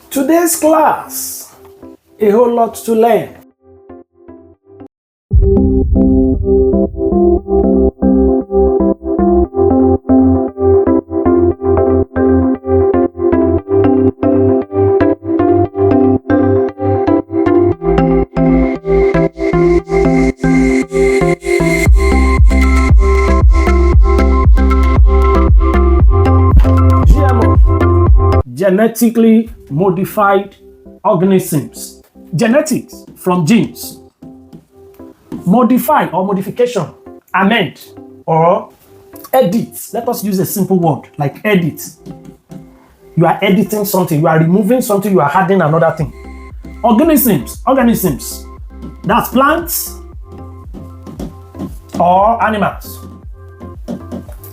Today's class, a whole lot to learn. Genetically modified organisms. Genetics from genes. Modify or modification, amend or edit. Let us use a simple word like edit. You are editing something, you are removing something, you are adding another thing. Organisms. That's plants or animals.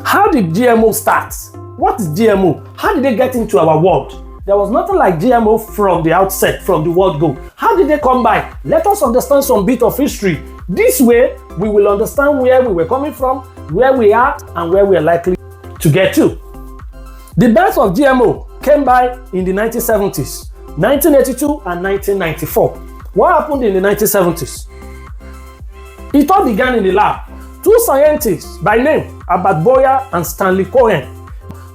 How did GMO start? What is GMO? How did they get into our world? There was nothing like GMO from the outset, from the word go. How did they come by? Let us understand some bit of history. This way, we will understand where we were coming from, where we are, and where we are likely to get to. The birth of GMO came by in the 1970s, 1982 and 1994. What happened in the 1970s? It all began in the lab. Two scientists by name, Albert Boyer and Stanley Cohen,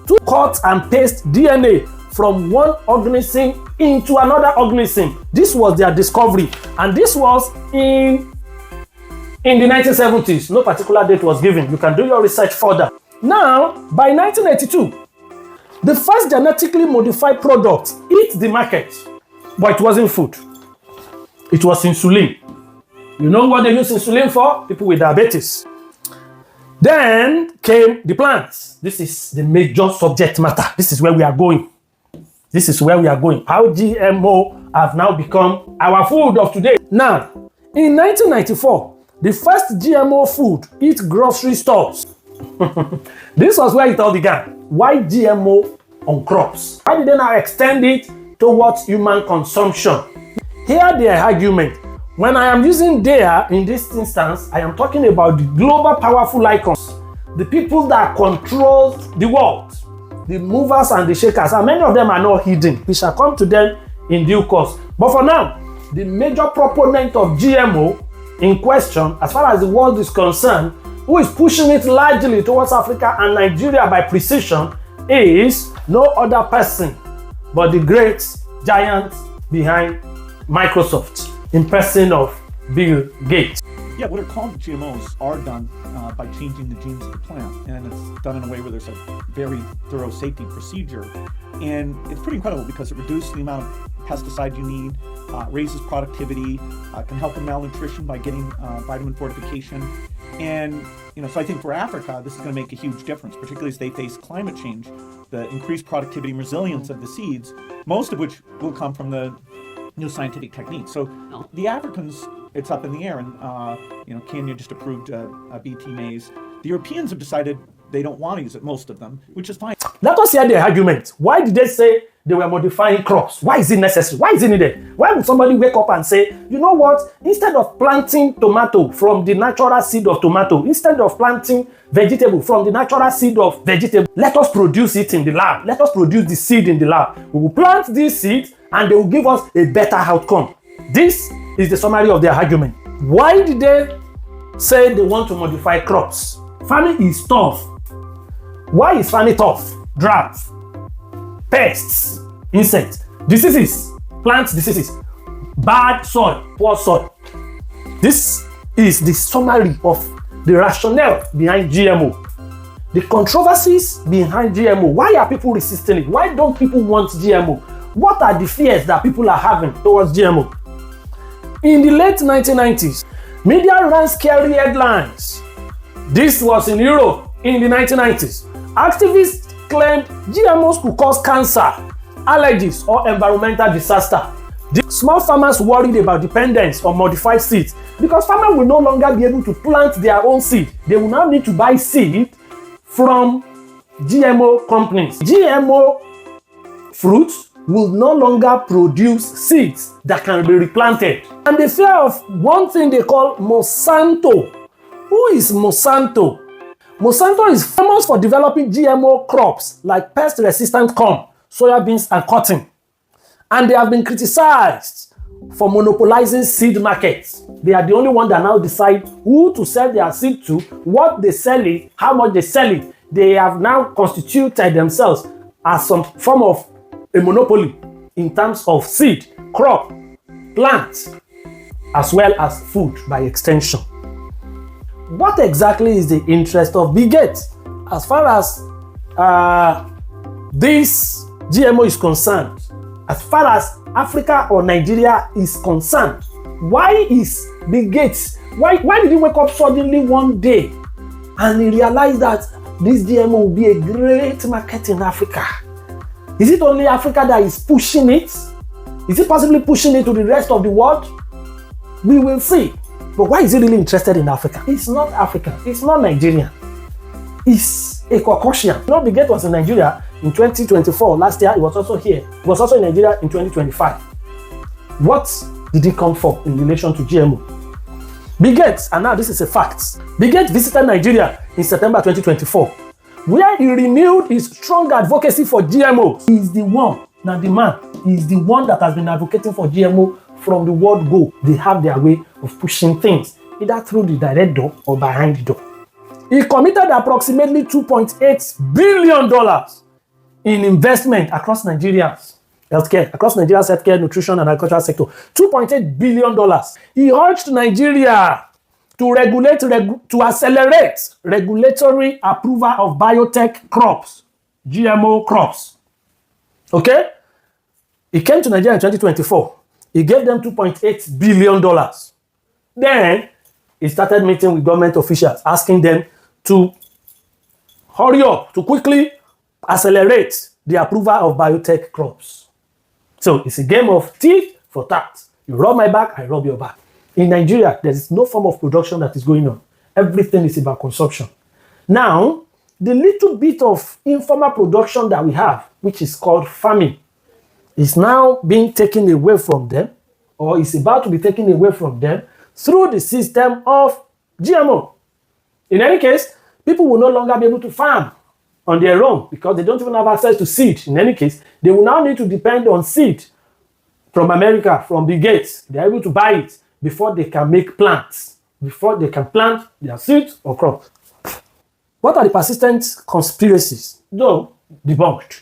to cut and paste DNA from one organism into another organism. This was their discovery, and this was in the 1970s. No particular date was given. You can do your research further. Now, by 1982, the first genetically modified product hit the market, but it wasn't food. It was insulin. You know what they use insulin for? People with diabetes. Then came the plants. This is the major subject matter. This is where we are going. How GMO have now become our food of today. Now, in 1994, the first GMO food hit grocery stores. This was where it all began. Why GMO on crops? Why did they now extend it towards human consumption? Here their argument. When I am using there in this instance, I am talking about the global powerful icons, the people that control the world, the movers and the shakers, and many of them are not hidden. We shall come to them in due course. But for now, the major proponent of GMO in question, as far as the world is concerned, who is pushing it largely towards Africa and Nigeria by precision, is no other person but the great giant behind Microsoft, in person of Bill Gates. Yeah, what are called GMOs are done by changing the genes of the plant, and it's done in a way where there's a very thorough safety procedure, and it's pretty incredible because it reduces the amount of pesticide you need, raises productivity, can help with malnutrition by getting vitamin fortification, and so I think for Africa this is going to make a huge difference, particularly as they face climate change, the increased productivity and resilience of the seeds, most of which will come from the new scientific techniques. So the Africans, it's up in the air, and Kenya just approved BT maize. The Europeans have decided they don't want to use it, most of them, which is fine. Let us hear their argument. Why did they say they were modifying crops? Why is it necessary? Why is it needed? Why would somebody wake up and say, you know what, instead of planting tomato from the natural seed of tomato, instead of planting vegetable from the natural seed of vegetable, let us produce it in the lab. Let us produce the seed in the lab. We will plant this seed and they will give us a better outcome. This is the summary of their argument. Why did they say they want to modify crops? Farming is tough. Why is farming tough? Drought, pests, insects, diseases, plant diseases, bad soil, poor soil. This is the summary of the rationale behind GMO. The controversies behind GMO. Why are people resisting it? Why don't people want GMO? What are the fears that people are having towards GMO? In the late 1990s, media ran scary headlines. This was in Europe in the 1990s. Activists claimed GMOs could cause cancer, allergies, or environmental disaster. The small farmers worried about dependence on modified seeds because farmers will no longer be able to plant their own seed. They will now need to buy seed from GMO companies. GMO fruits will no longer produce seeds that can be replanted. And the fear of one thing they call Monsanto. Who is Monsanto? Monsanto is famous for developing GMO crops like pest-resistant corn, soybeans, and cotton. And they have been criticized for monopolizing seed markets. They are the only one that now decide who to sell their seed to, what they sell it, how much they sell it. They have now constituted themselves as some form of a monopoly in terms of seed, crop, plant, as well as food by extension. What exactly is the interest of Bill Gates as far as this GMO is concerned? As far as Africa or Nigeria is concerned, why is Bill Gates, why did he wake up suddenly one day and he realized that this GMO will be a great market in Africa? Is it only Africa that is pushing it? Is it possibly pushing it to the rest of the world? We will see. But why is he really interested in Africa? It's not African. It's not Nigerian. It's a Caucasian. You know, Bill Gates was in Nigeria in 2024. Last year, he was also here. He was also in Nigeria in 2025. What did he come for in relation to GMO? Bill Gates, and now this is a fact, Bill Gates visited Nigeria in September 2024, where he renewed his strong advocacy for GMO. He is the one, now the man, he is the one that has been advocating for GMO from the word go. They have their way of pushing things, either through the direct door or behind the door. He committed approximately $2.8 billion in investment across Nigeria's healthcare, nutrition, and agricultural sector. $2.8 billion. He urged Nigeria to accelerate regulatory approval of biotech crops, GMO crops. Okay? He came to Nigeria in 2024. He gave them $2.8 billion. Then, he started meeting with government officials, asking them to hurry up, to quickly accelerate the approval of biotech crops. So, it's a game of tit for tat. You rub my back, I rub your back. In Nigeria, there is no form of production that is going on. Everything is about consumption. Now, the little bit of informal production that we have, which is called farming, is now being taken away from them, or is about to be taken away from them through the system of GMO. In any case, people will no longer be able to farm on their own because they don't even have access to seed. In any case, they will now need to depend on seed from America, from Bill Gates. They are able to buy it before they can make plants, before they can plant their seeds or crops. What are the persistent conspiracies? Though debunked.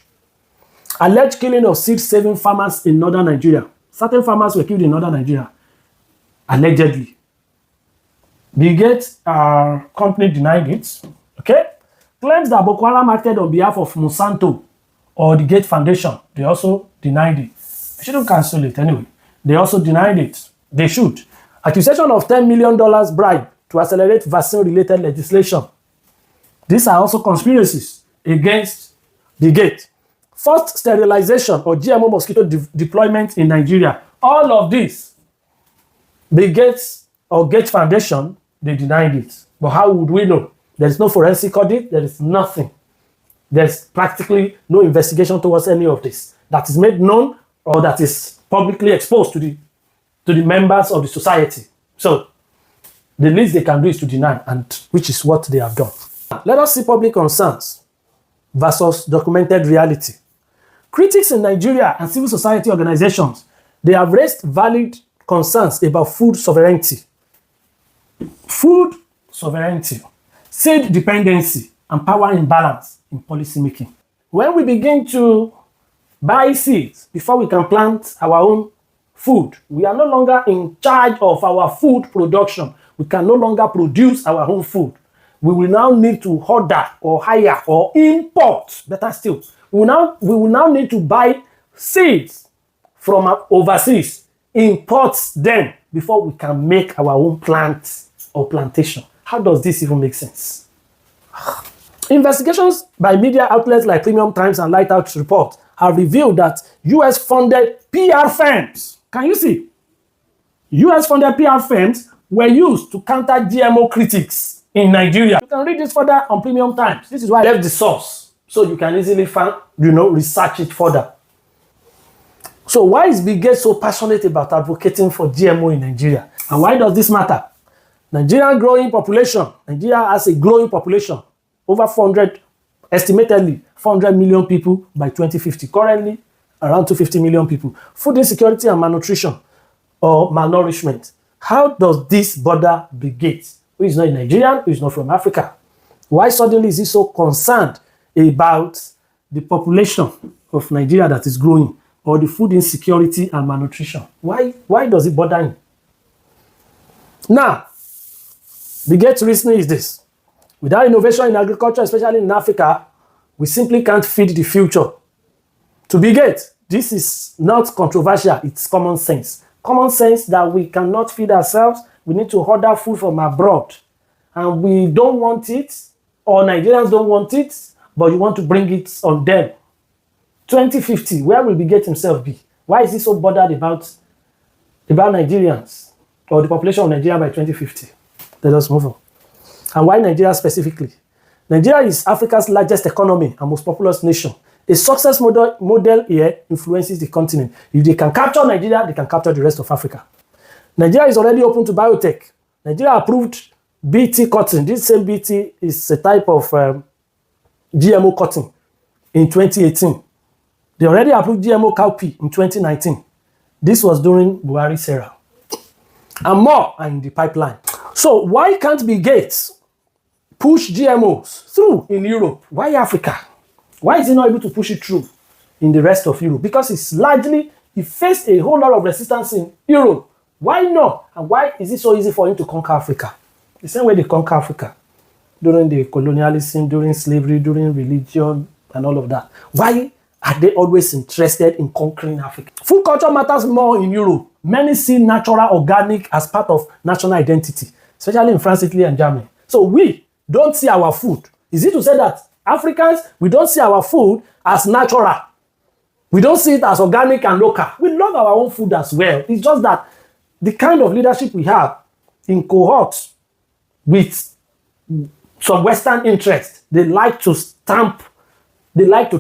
Alleged killing of seed-saving farmers in northern Nigeria. Certain farmers were killed in northern Nigeria, allegedly. Bill Gates company denied it. Okay? Claims that Boko Haram acted on behalf of Monsanto or the Gates Foundation. They also denied it. They shouldn't cancel it anyway. They also denied it. They should. Accusation of $10 million bribe to accelerate vaccine-related legislation. These are also conspiracies against Bill Gates. First sterilization or GMO mosquito deployment in Nigeria. All of this, Bill Gates or Gates Foundation, they denied it. But how would we know? There is no forensic audit. There is nothing. There's practically no investigation towards any of this that is made known or that is publicly exposed to the members of the society. So the least they can do is to deny, and which is what they have done. Let us see public concerns versus documented reality. Critics in Nigeria and civil society organizations, they have raised valid concerns about food sovereignty. Food sovereignty, seed dependency, and power imbalance in policy making. When we begin to buy seeds before we can plant our own food, we are no longer in charge of our food production. We can no longer produce our own food. We will now need to order or hire or import, better still. We will now need to buy seeds from overseas, import them before we can make our own plant or plantation. How does this even make sense? Investigations by media outlets like Premium Times and Lighthouse Report have revealed that US-funded PR firms, can you see? US-funded PR firms were used to counter GMO critics in Nigeria. You can read this further on Premium Times. This is why I left the source, so you can easily find, research it further. So why is Bill Gates so passionate about advocating for GMO in Nigeria? And why does this matter? Nigeria growing population. Nigeria has a growing population. over 400, estimatedly 400 million people by 2050. Currently, around 250 million people. Food insecurity and malnutrition or malnourishment. How does this bother Bill Gates, who is not a Nigerian, who is not from Africa? Why suddenly is he so concerned about the population of Nigeria that is growing, or the food insecurity and malnutrition? Why does it bother him? Now, Bill Gates' reasoning is this: without innovation in agriculture, especially in Africa, we simply can't feed the future. To Bill Gates, this is not controversial, it's common sense. Common sense that we cannot feed ourselves, we need to order food from abroad. And we don't want it, or Nigerians don't want it, but you want to bring it on them. 2050, where will Bill Gates himself be? Why is he so bothered about Nigerians, or the population of Nigeria by 2050? Let us move on. And why Nigeria specifically? Nigeria is Africa's largest economy and most populous nation. A success model here influences the continent. If they can capture Nigeria, they can capture the rest of Africa. Nigeria is already open to biotech. Nigeria approved BT cotton. This same BT is a type of GMO cotton in 2018. They already approved GMO cowpea in 2019. This was during Buhari's era. And more are in the pipeline. So why can't Bill Gates push GMOs through in Europe? Why Africa? Why is he not able to push it through in the rest of Europe? Because he faced a whole lot of resistance in Europe. Why not? And why is it so easy for him to conquer Africa? The same way they conquer Africa during the colonialism, during slavery, during religion, and all of that. Why are they always interested in conquering Africa? Food culture matters more in Europe. Many see natural, organic as part of national identity, especially in France, Italy, and Germany. So we don't see our food. Is it to say that Africans, we don't see our food as natural? We don't see it as organic and local. We love our own food as well. It's just that the kind of leadership we have in cohorts with some Western interests, they like to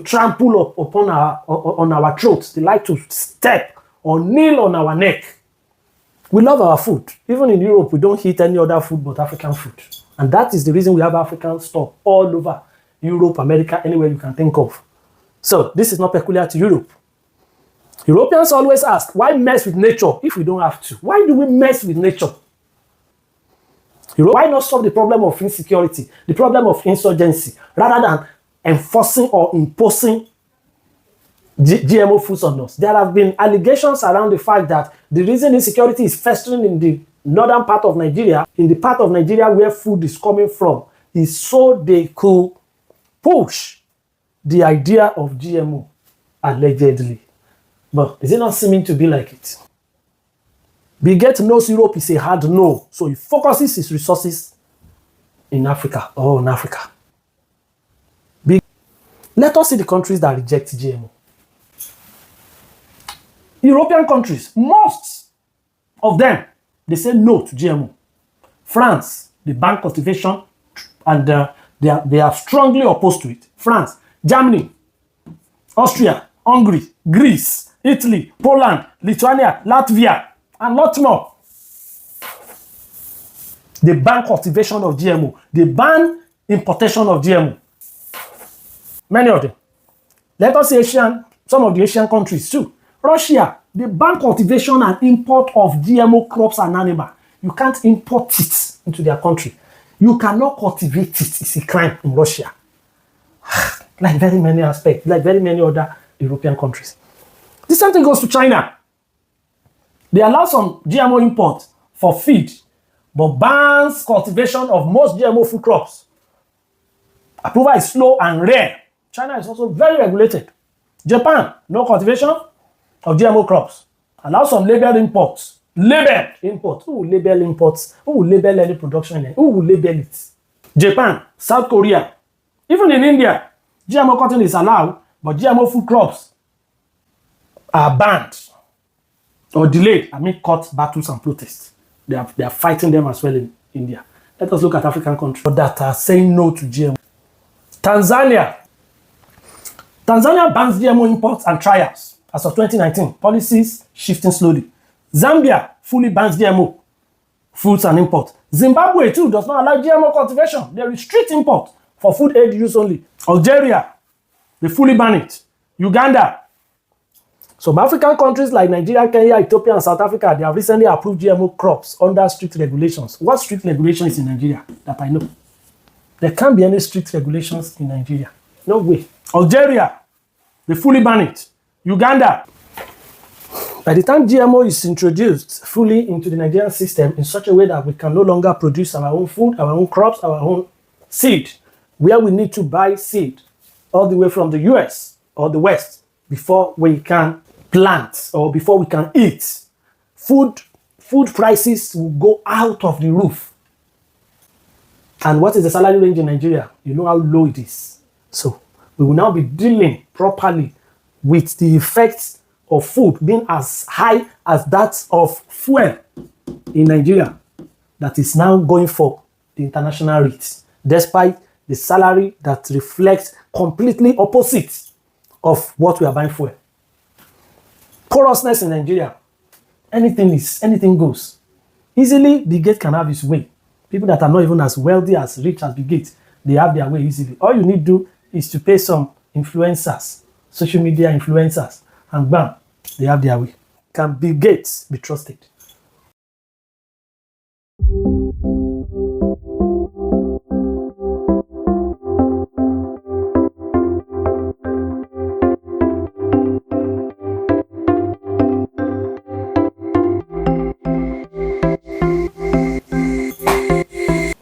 trample upon our throats. They like to step or kneel on our neck. We love our food. Even in Europe, we don't eat any other food but African food. And that is the reason we have African stuff all over Europe, America, anywhere you can think of. So this is not peculiar to Europe. Europeans always ask, why mess with nature if we don't have to? Why do we mess with nature? Why not solve the problem of insecurity, the problem of insurgency, rather than enforcing or imposing GMO foods on us? There have been allegations around the fact that the reason insecurity is festering in the northern part of Nigeria, in the part of Nigeria where food is coming from, is so they could push the idea of GMO, allegedly. But is it not seeming to be like it? Bill Gates knows Europe is a hard no, so he focuses his resources in Africa, or in Africa. Let us see the countries that reject GMO. European countries, most of them, they say no to GMO. France, they ban cultivation, and they are strongly opposed to it. France, Germany, Austria, Hungary, Greece, Italy, Poland, Lithuania, Latvia, and lots more. They ban cultivation of GMO. They ban importation of GMO. Many of them. Let us see some of the Asian countries too. Russia, they ban cultivation and import of GMO crops and animals. You can't import it into their country. You cannot cultivate it. It's a crime in Russia. Like very many aspects, like very many other European countries. The same thing goes to China. They allow some GMO import for feed, but bans cultivation of most GMO food crops. Approval is slow and rare. China is also very regulated. Japan, no cultivation of GMO crops. Allow some labeled imports. Labeled imports. Who will label imports? Who will label any production? Who will label it? Japan, South Korea, even in India, GMO cotton is allowed, but GMO food crops are banned or delayed amid court battles and protests. They are fighting them as well in India. Let us look at African countries that are saying no to GMO. Tanzania bans GMO imports and trials as of 2019. Policies shifting slowly. Zambia fully bans GMO fruits and imports. Zimbabwe too does not allow GMO cultivation. They restrict import for food aid use only. Algeria, they fully ban it. Uganda. Some African countries like Nigeria, Kenya, Ethiopia, and South Africa, they have recently approved GMO crops under strict regulations. What strict regulation is in Nigeria that I know? There can't be any strict regulations in Nigeria. No way. Algeria, they fully ban it. Uganda. By the time GMO is introduced fully into the Nigerian system in such a way that we can no longer produce our own food, our own crops, our own seed, where we need to buy seed all the way from the US or the West before we can plant or before we can eat, food prices will go out of the roof. And what is the salary range in Nigeria? You know how low it is. So we will now be dealing properly with the effects of food being as high as that of fuel in Nigeria that is now going for the international rates, despite the salary that reflects completely opposite of what we are buying fuel. Porousness in Nigeria, anything goes. Easily, Bill Gates can have his way. People that are not even as wealthy, as rich as Bill Gates, they have their way easily. All you need to do is to pay some influencers, social media influencers, and bam, they have their way. Can Bill Gates be trusted?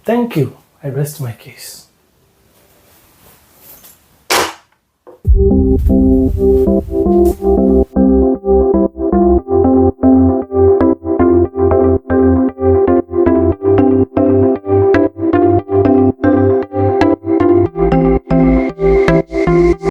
Thank you. I rest my case.